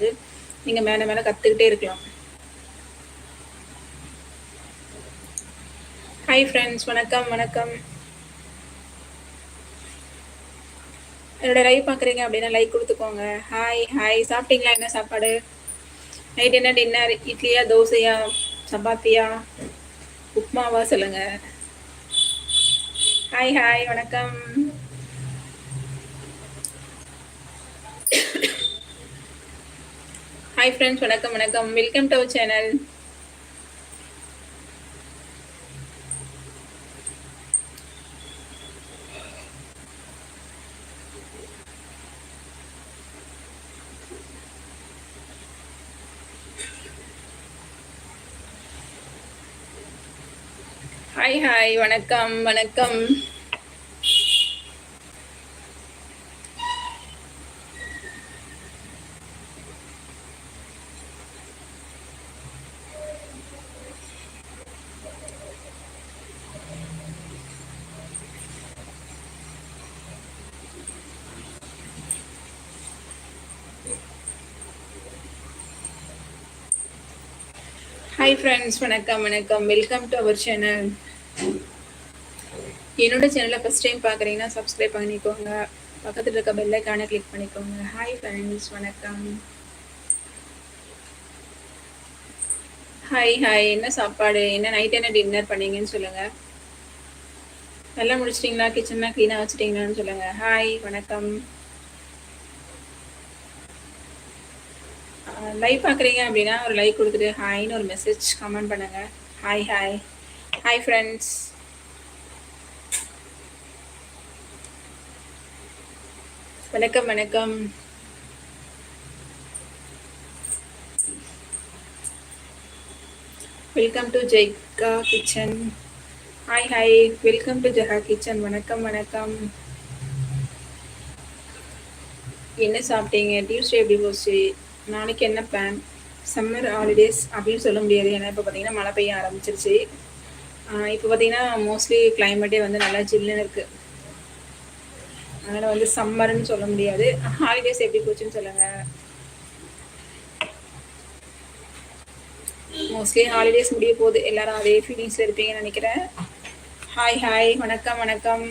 நீங்கள் மேலே மேலே கற்றுக்கிட்டே இருக்கலாம். ஹாய் ஃப்ரெண்ட்ஸ், வணக்கம் வணக்கம். என்னோட லைவ் பார்க்குறீங்க அப்படின்னா லைக் கொடுத்துக்கோங்க. Hi hi. சாப்பிட்டீங்களா? என்ன சாப்பாடு? நைட் என்ன டின்னர்? இட்லியா, தோசையா, சப்பாத்தியா, உப்மாவா? சொல்லுங்க. ஹாய் ஹாய், வணக்கம். ஹாய் ஃப்ரெண்ட்ஸ், வணக்கம் வணக்கம். Welcome to our channel. Hi hi, வணக்கம் வணக்கம். ஹாய் ஃப்ரெண்ட்ஸ், வணக்கம் வணக்கம். Welcome to our channel. என்னோட சேனலை ஃபஸ்ட் டைம் பார்க்குறீங்கன்னா சப்ஸ்கிரைப் பண்ணிக்கோங்க. பக்கத்தில் இருக்க பெல் ஐக்கானை கிளிக் பண்ணிக்கோங்க. ஹாய் ஃப்ரெண்ட்ஸ், வணக்கம். Hi hi. என்ன சாப்பாடு? என்ன நைட் என்ன டின்னர் பண்ணீங்கன்னு சொல்லுங்கள். நல்லா முடிச்சிட்டிங்களா? கிச்சன்லாம் க்ளீனாக வச்சுட்டிங்களான்னு சொல்லுங்கள். ஹாய், வணக்கம். லைவ் பார்க்குறீங்க அப்படின்னா ஒரு லைக் கொடுத்துட்டு ஹாய்னு ஒரு மெசேஜ் கமெண்ட் பண்ணுங்கள். Hi hi. Hi friends. வணக்கம் வணக்கம். Welcome to Jaika kitchen. Hi hi. Welcome to Jega kitchen. வணக்கம் வணக்கம். என்ன சாப்பிட்டீங்க? டியூஸ்டே எப்படி போச்சு? நாளைக்கு என்ன பிளான்? சம்மர் ஹாலிடேஸ் அப்படின்னு சொல்ல முடியாது, ஏன்னா இப்போ பார்த்தீங்கன்னா மழை பெய்ய ஆரம்பிச்சிருச்சு. இப்போ பார்த்தீங்கன்னா மோஸ்ட்லி கிளைமேட்டே வந்து நல்லா ஜில்லுன்னு இருக்குது. அதனால் வந்து சம்மர்னு சொல்ல முடியாது. ஹாலிடேஸ் எப்படி போச்சுன்னு சொல்லுங்கள். மோஸ்ட்லி ஹாலிடேஸ் முடிய போகுது, எல்லாரும் அதே ஃபீலிங்ஸில் இருப்பீங்கன்னு நினைக்கிறேன். ஹாய் ஹாய், வணக்கம் வணக்கம்.